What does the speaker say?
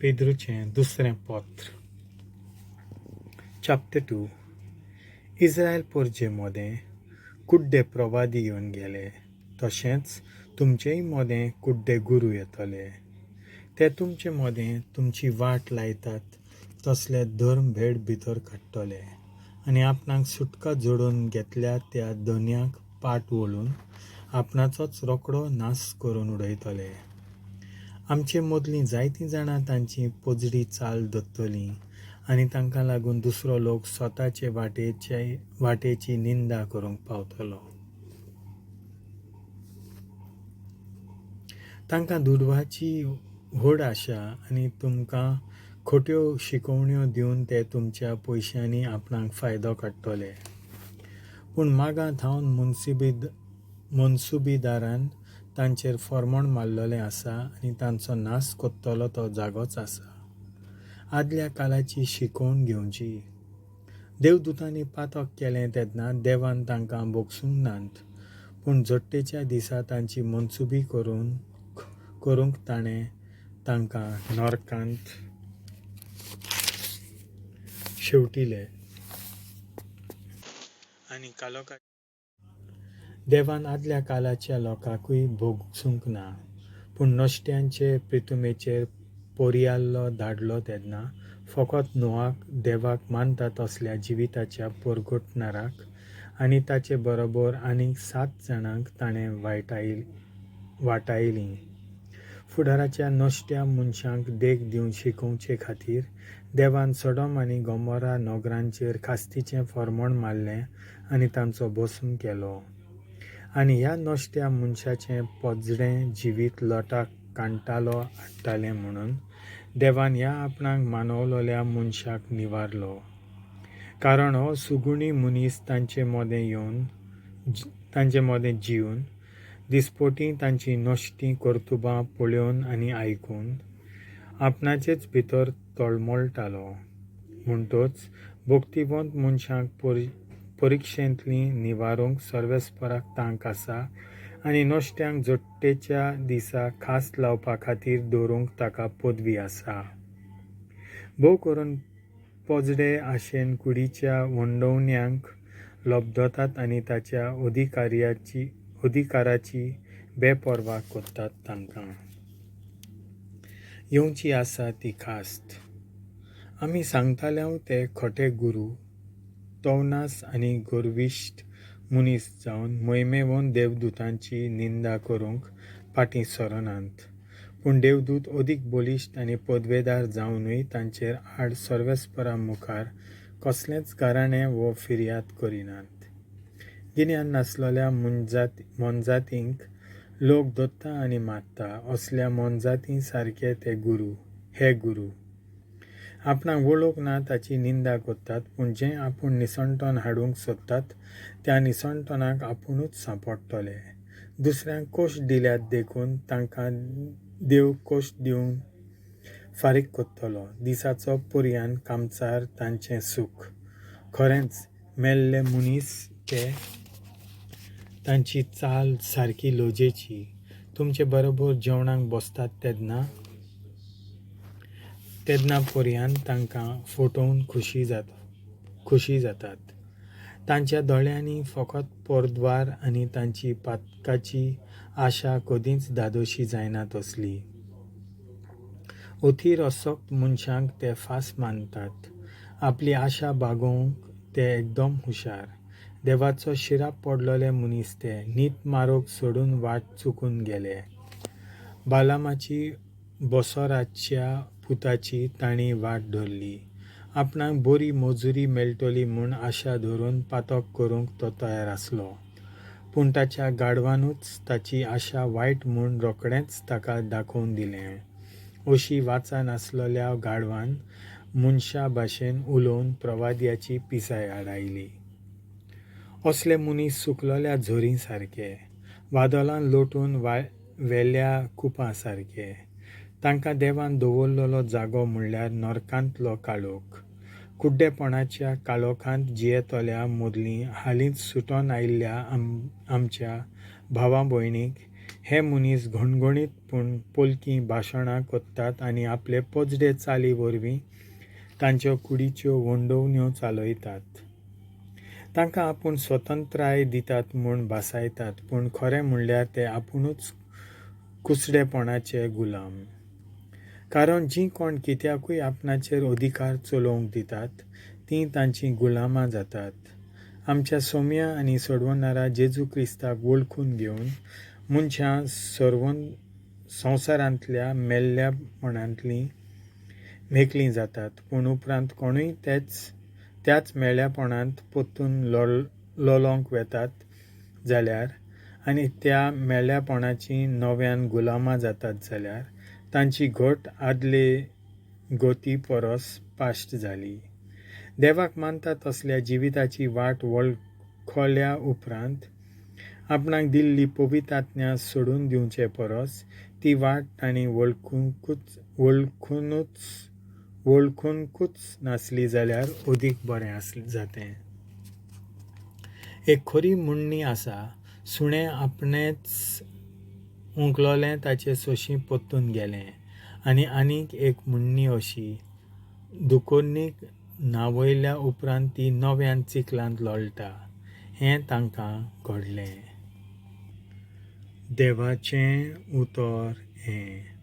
पेद्रूचें दुसरें पत्र chapter 2. Israel पोरचे मोदें कुड्डे प्रवादी येवन गेले, तशेंच तुमचेय मोदें कुड्डे गुरू येतले. ते तुमचे मोदें तुमची वाट लायतात तसले धर्म भेट भितर काडटले आनी आपणाक सुटका जोडून घेतल्या त्या दोन्याक पाट वळून आपणाचोच रोकडो नाश करून उडयतले. आमचे मदलीं जायतीं जाणां तांची पोजडी चाल धरतलीं आनी तांकां लागून दुसरो लोक स्वताचे वाटेची निंदा करूंक पावतलो. तांकां दुडवाची व्हड आशा आनी तुमकां खोट्यो शिकोवण्यो दिवन ते तुमच्या पयशांनी आपणाक फायदो काडटले. पूण मागांत हांव मनसुबीदारान तांचेर फॉर्मण मारलेलें आसा आनी तांचो नाश कोत्तलो तो जागोच आसा. आदल्या काळाची शिकोवन घेवची. देवदूतांनी पातक केलें तेन्ना देवान तांकां बोगसूंक नात, पूण जट्टेच्या दिसा तांची मनसुबी करूंक ताणें तांकां नरकांत शेवटिले आनी देवान आदल्या काळाच्या लोकांकूय भोगसूंक ना, पूण नश्ट्यांचे प्रितुमेचेर पोरियाल्लो धाडलो तेन्ना फकत नोआक देवाक मानता तसल्या जिविताच्या परगटणाराक आनी ताचे बरोबर आनीक 7 जाणांक ताणें वाटायलीं. फुडाराच्या नश्ट्या मनशांक देख दिवन शिकोवचे खातीर देवान सडोम आनी गोमोरा नगरांचेर खास्तीचें फॉर्मण मारलें आनी तांचो भस्म केलो. आनी ह्या नश्ट्या मनशाचें पोजडें जिवीत लोटाक कांटालो हाडटालें म्हणून देवान ह्या आपणाक मानवलोल्या मनशाक निवारलो. कारण हो सुगुणी मनीस तांचे मोदें जिवन दिसपोटी तांची नश्टीं कर्तुबां पळोवन आनी आयकून आपणाचेच भितर तळमळटालो. म्हणटच भोक्तिवंत मनशाक परिक्षेंतलीं निवारूंक सर्वेस्पराक तांक आसा आनी नश्ट्यांक जट्टेच्या दिसा खास लावपा खातीर दवरूंक ताका पदवी आसा. भोव करून पोजडे आशेन कुडीच्या वंडोवण्यांक लोबदतात आनी ताच्या अधिकाराची बेपर्वा कोत्तात. तांकां येवची आसा ती खास्त. आमी सांगताल्यांव ते खोटे गुरू, तवनास आनी गर्विश्ट मनीस जावन मोहिमेवन देवदूतांची निंदा करूंक फाटीं सरनात, पूण देवदूत अदीक बलिश्ट आनी पदवेदार जावनूय तांचेर आड सर्वेस्परा मुखार कसलेंच गाराणें वो फिर्याद करिनात. गिन्यान नासलोल्या मोनजातींक लोक दोत्ता आनी मारता, असल्या मोनजातीं सारके हे गुरू. आपणाक वळख ना ताची निंदा कोत्तात, पूण जें आपूण निसणटोन हाडूंक सोदतात त्या निसणटोनाक आपुणूच सांपडटले. दुसऱ्यांक कोश्ट दिल्यात देखून तांकां देव कोश्ट दिवन फारीक कोत्तलो. दिसाचो पर्यान कामचार तांचें सूख. खरेंच मेल्ले मनीस ते तांची चाल सारकी लोजेची. तुमचे बरोबर जेवणाक बसतात तेन्ना पर्यान तांकां फटोवन खुशी जातात. तांच्या दोळ्यांनी फकत परद्वार आनी तांची पातकाची आशा कदींच धादोशी जायना तसली. अथीर असक्त मनशांक ते फास मानतात. आपली आशा बागोवंक ते एकदम हुशार. देवाचो शिराप पडलोले मनीस ते नीत मारोग सोडून वाट चुकून गेले. बालामाची बोसोराच्या पुताची तांणी वाट धरली. आपणाक बरी मजुरी मेळटली म्हूण आशा धरून पातक करूंक तो तयार आसलो, पूण ताच्या गाडवानूच ताची आशा वायट म्हूण रोखडेंच ताका दाखोवन दिलें. अशी वाचा नासलोल्या गाडवान मनशा भाशेन उलोवन प्रवाद्याची पिसाय हाडायली. असले मनीस सुकलोल्या झरी सारके, वादोलान लोटून वेल्या कुपां सारके. तांकां देवान दवरलेलो जागो म्हणल्यार नरकांतलो काळोख. कुड्डेपणाच्या काळोखांत जियेतोल्या मदलीं हालींच सुटोन आयिल्ल्या आमच्या भावां भयणीक हे मनीस घणघणीत पूण पोलकी भाशणां कोत्तात आनी आपले पोजडे चाली वरवीं तांच्यो कुडीच्यो वंडोवण्यो चालयतात. तांकां आपूण स्वतंत्राय दितात म्हूण भासायतात, पूण खरें म्हणल्यार ते आपुणूच कुसडेपणाचे गुलाम. कारण जीं कोण कित्याकूय आपणाचेर अधिकार चलोवंक दितात तीं तांचीं गुलामां जातात. आमच्या सोम्या आनी सोडवणारा जेजू क्रिस्ताक वळखून घेवन मनशां संवसारांतल्या मेल्ल्यापणांतलीं मेकळीं जातात, पूण उपरांत कोणूय त्याच मेळ्ळेपणांत पोत्तून लोळोंक वेतात जाल्यार आनी त्या मेळ्ळेपणाचीं नव्यान गुलामां जातात जाल्यार तांची घोट आदले गोती परस पाश्ट जाली. देवाक मानता तसल्या जिविताची वाट वळखल्या उपरांत आपणाक दिल्ली पवित्रात्म्या सोडून दिवचे परस ती वाट तांणी वळखूनकूच नासली जाल्यार अदीक बरें जातें. एक खरी म्हणणी आसा, सुणें आपणेच उंकलोलें ताचे सोंशीं पोत्तून गेलें. आनी आनीक एक म्हणणी अशी, दुकोर्नीक न्हावयल्या उपरांत ती नव्यान चिखलांत लोळटा. हें तांकां घडलें. देवाचें उतर हें.